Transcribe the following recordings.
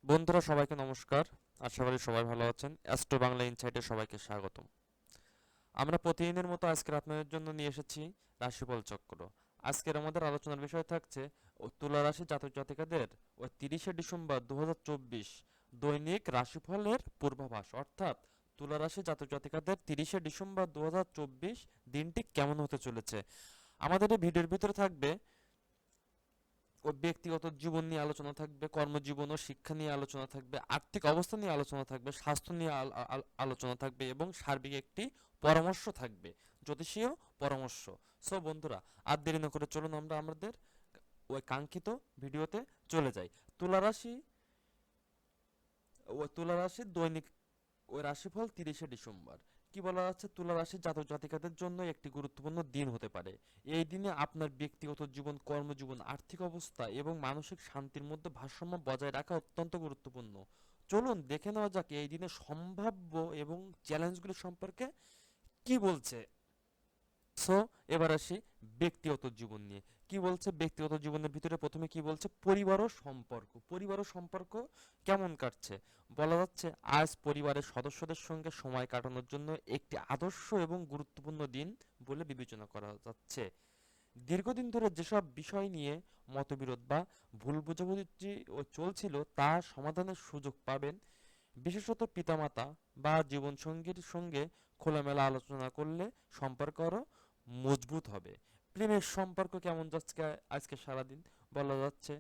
বন্ধুরা সবাইকে নমস্কার। আশা করি সবাই ভালো আছেন। অ্যাস্ট্রো বাংলা ইনসাইটে সবাইকে স্বাগতম। আমরা প্রতিদিনের মতো আজকের আপনাদের জন্য নিয়ে এসেছি রাশিফল চক্র। আজকের আমাদের আলোচনার বিষয় থাকছে তুলা রাশি জাতক জাতিকাদের ওই 30শে ডিসেম্বর 2024 দৈনিক রাশিফলের পূর্বাভাস, অর্থাৎ তুলা রাশি জাতক জাতিকাদের 30শে ডিসেম্বর 2024 দিনটি কেমন হতে চলেছে। আমাদের এই ভিডিওর ভিতরে থাকবে ও ব্যক্তিগত জীবন নিয়ে আলোচনা থাকবে, কর্মজীবন ও শিক্ষা নিয়ে আলোচনা থাকবে, আর্থিক অবস্থা নিয়ে আলোচনা থাকবে, স্বাস্থ্য নিয়ে আলোচনা থাকবে এবং সার্বিক একটি পরামর্শ থাকবে, জ্যোতিষীয় পরামর্শ। সো বন্ধুরা, আর দেরি না করে চলুন আমরা আমাদের ওই কাঙ্ক্ষিত ভিডিওতে চলে যাই। তুলা রাশি তুলা রাশির দৈনিক ওই রাশিফল 30শে ডিসেম্বর। কি বলা যাচ্ছে, তুলা রাশির জাতক জাতিকাদের জন্য একটি গুরুত্বপূর্ণ দিন হতে পারে। এই দিনে আপনার ব্যক্তিগত জীবন, কর্মজীবন, আর্থিক অবস্থা এবং মানসিক শান্তির মধ্যে ভারসাম্য বজায় রাখা অত্যন্ত গুরুত্বপূর্ণ। চলুন দেখে নেওয়া যাক এই দিনে সম্ভাব্য এবং চ্যালেঞ্জগুলি সম্পর্কে কি বলছে। সো এবার আসি ব্যক্তিগত জীবন নিয়ে। কি বলছে ব্যক্তিগত জীবনের ভিতরে, প্রথমে কি বলছে, পরিবার ও সম্পর্ক। পরিবার ও সম্পর্ক কেমন কাটছে, বলা যাচ্ছে আজ পরিবারের সদস্যদের সঙ্গে সময় কাটানোর জন্য একটি আদর্শ এবং গুরুত্বপূর্ণ দিন বলে বিবেচনা করা যাচ্ছে। দীর্ঘদিন ধরে যেসব বিষয় নিয়ে মতবিরোধ বা ভুল বোঝাবুঝি চলছিল তা সমাধানের সুযোগ পাবেন। বিশেষত পিতামাতা বা জীবনসঙ্গীর সঙ্গে খোলামেলা আলোচনা করলে সম্পর্ক আরও মজবুত হবে। প্রেমের সম্পর্ক কেমন যাচ্ছে আজকে সারাদিন, বলা যাচ্ছে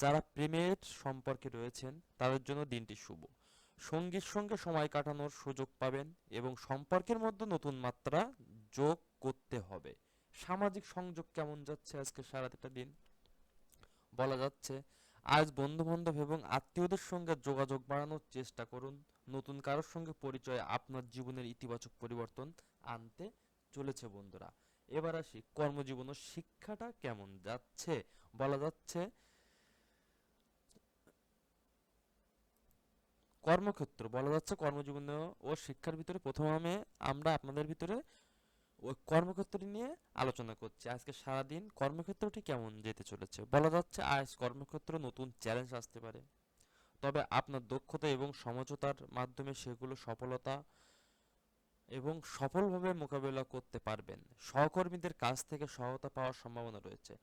যারা প্রেমের সম্পর্কে রয়েছেন তাদের জন্য দিনটি শুভ। সঙ্গীর সঙ্গে সময় কাটানোর সুযোগ পাবেন এবং সম্পর্কের মধ্যে নতুন মাত্রা যোগ করতে হবে। সামাজিক সংযোগ কেমন যাচ্ছে আজকে সারাটা দিন, বলা যাচ্ছে আজ বন্ধুবান্ধব এবং আত্মীয়দের সঙ্গে যোগাযোগ বাড়ানোর চেষ্টা করুন। নতুন কারোর সঙ্গে পরিচয় আপনার জীবনের ইতিবাচক পরিবর্তন আনতে চলেছে বন্ধুরা। এবার আসি কর্মজীবন ও শিক্ষাটা কেমন যাচ্ছে, বলা যাচ্ছে কর্মক্ষেত্র, বলা যাচ্ছে কর্মজীবন ও শিক্ষার ভিতরে প্রথমে আমরা আপনাদের ভিতরে ওই কর্মক্ষেত্র নিয়ে আলোচনা করছি। আজকে সারাদিন কর্মক্ষেত্রটি কেমন যেতে চলেছে, বলা যাচ্ছে আজ কর্মক্ষেত্রে নতুন চ্যালেঞ্জ আসতে পারে, তবে আপনার দক্ষতা এবং সমঝোতার মাধ্যমে সেগুলো সফলতা এবং সফলভাবে মোকাবেলা করতে পারবেন। সহকর্মীদের কাছ থেকে সহায়তা পাওয়ার সম্ভাবনা রয়েছে।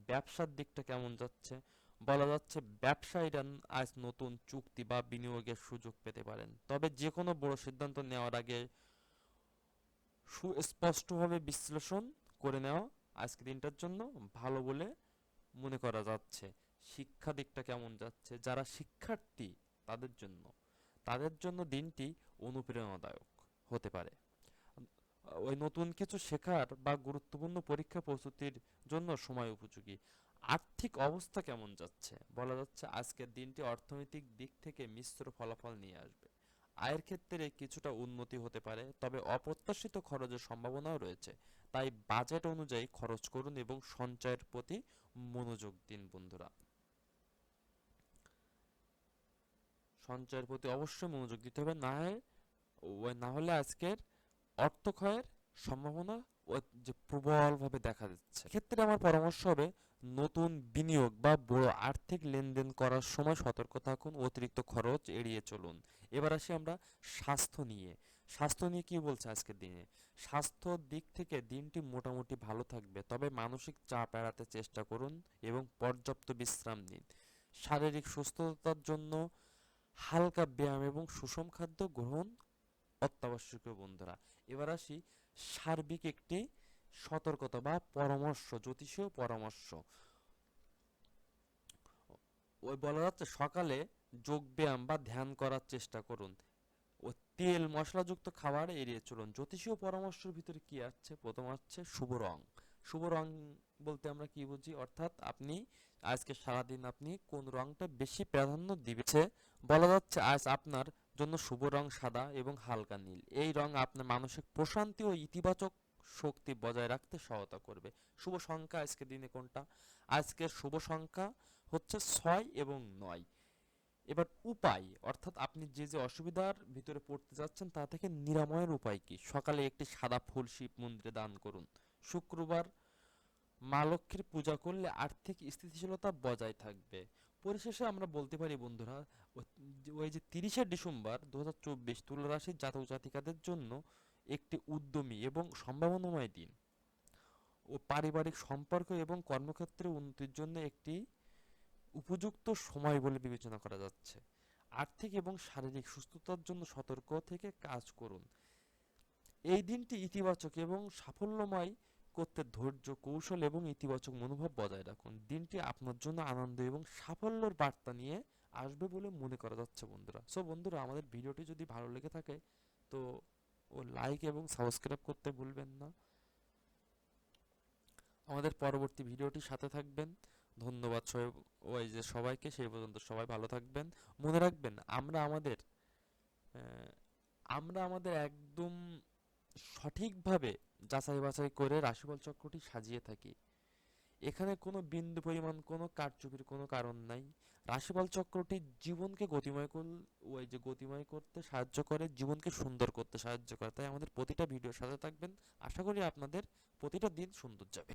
ব্যবসার দিকটা কেমন যাচ্ছে, বলা যাচ্ছে ব্যবসায়ীরা আজ নতুন চুক্তি বা বিনিয়োগের সুযোগ পেতে পারেন, তবে যে কোনো বড় সিদ্ধান্ত নেওয়ার আগে সুস্পষ্টভাবে বিশ্লেষণ করে নেওয়া আজকের দিনটার জন্য ভালো বলে মনে করা যাচ্ছে। শিক্ষা দিকটা কেমন যাচ্ছে, যারা শিক্ষার্থী তাদের জন্য দিনটি অনুপ্রেরণাদায়ক হতে পারে। ওই নতুন কিছু শেখার বা গুরুত্বপূর্ণ পরীক্ষা প্রস্তুতির জন্য সময় উপযোগী। আর্থিক অবস্থা কেমন যাচ্ছে, বলা যাচ্ছে আজকের দিনটি অর্থনৈতিক দিক থেকে মিশ্র ফলাফল নিয়ে আসবে। আয়ের ক্ষেত্রে কিছুটা উন্নতি হতে পারে, তবে অপ্রত্যাশিত খরচের সম্ভাবনাও রয়েছে। তাই বাজেট অনুযায়ী খরচ করুন এবং সঞ্চয়ের প্রতি মনোযোগ দিন বন্ধুরা। সঞ্চয়ের প্রতি অবশ্যই মনোযোগ দিতে হবে, না হলে আজকের অর্থক্ষয়ের সম্ভাবনা যে প্রবলভাবে দেখা যাচ্ছে। এক্ষেত্রে আমার পরামর্শ হবে নতুন বিনিয়োগ বা বড় আর্থিক লেনদেন করার সময় সতর্ক থাকুন, অতিরিক্ত খরচ এড়িয়ে চলুন। এবার আসি আমরা স্বাস্থ্য নিয়ে। স্বাস্থ্য নিয়ে কি বলছে আজকের দিনে, স্বাস্থ্যর দিক থেকে দিনটি মোটামুটি ভালো থাকবে, তবে মানসিক চাপ এড়াতে চেষ্টা করুন এবং পর্যাপ্ত বিশ্রাম নিন। শারীরিক সুস্থতার জন্য হালকা ব্যায়াম এবং সুষম খাদ্য গ্রহণ অত্যাবশ্যকীয় বন্ধুরা। এবার আসি সার্বিক একটি সতর্কতা বা পরামর্শ, জ্যোতিষীয় পরামর্শ। ওই বলা যাচ্ছে সকালে যোগ ব্যায়াম বা ধ্যান করার চেষ্টা করুন ও তেল মশলাযুক্ত খাবার এড়িয়ে চলুন। জ্যোতিষীয় পরামর্শের ভিতরে কি আছে, প্রথম হচ্ছে শুভ রং। শুভ রং বলতে আমরা কি বুঝি, অর্থাৎ আপনি আজকে সারাদিন আপনি কোন রংটা বেশি প্রাধান্য দিবেছে, বলা যাচ্ছে আজ আপনার জন্য শুভ রং সাদা এবং হালকা নীল। এই রং আপনার মানসিক প্রশান্তি ও ইতিবাচক শক্তি বজায় রাখতে সহায়তা করবে। শুভ সংখ্যা আজকে দিনে কোনটা, আজকের শুভ সংখ্যা হচ্ছে 6 এবং 9। এবার উপায়, অর্থাৎ আপনি যে যে অসুবিধার ভিতরে পড়তে যাচ্ছেন তা থেকে নিরাময়ের উপায় কি, সকালে একটি সাদা ফুল শিব মন্দিরে দান করুন। শুক্রবার মা লক্ষ্মীর পূজা করলে আর্থিক স্থিতিশীলতা বজায় থাকবে। পরিশেষে আমরা বলতে পারি বন্ধুরা, ওই যে 30শে ডিসেম্বর 2024 তুলা রাশির জাতক জাতিকাদের জন্য একটি উদ্যমী এবং সম্ভাবনাময় দিন ও পারিবারিক সম্পর্ক এবং কর্মক্ষেত্রে উন্নতির জন্য একটি উপযুক্ত সময় বলে বিবেচনা করা যাচ্ছে। আর্থিক এবং শারীরিক সুস্থতার জন্য সতর্ক থেকে কাজ করুন। এই দিনটি ইতিবাচক এবং সাফল্যময় করতে ধৈর্য, কৌশল এবং ইতিবাচক মনোভাব বজায় রাখুন। দিনটি আপনার জন্য আনন্দ এবং সাফল্যের বার্তা নিয়ে আসবে বলে মনে করা যাচ্ছে বন্ধুরা। সো বন্ধুরা, আমাদের ভিডিওটি যদি ভালো লেগে থাকে তো লাইক এবং সাবস্ক্রাইব করতে ভুলবেন না। আমাদের পরবর্তী ভিডিওটির সাথে থাকবেন। ধন্যবাদ ওই যে সবাইকে। সেই পর্যন্ত সবাই ভালো থাকবেন। মনে রাখবেন, আহ, আমরা আমাদের একদম সঠিকভাবে যাচাই বাছাই করে রাশিফল চক্রটি সাজিয়ে থাকি। এখানে কোনো বিন্দু পরিমাণ কোনো কারচুপির কোনো কারণ নাই। রাশিফল চক্রটি জীবনকে গতিময় করতে সাহায্য করে, জীবনকে সুন্দর করতে সাহায্য করে। তাই আমাদের প্রতিটা ভিডিওর সাথে থাকবেন। আশা করি আপনাদের প্রতিটা দিন সুন্দর যাবে।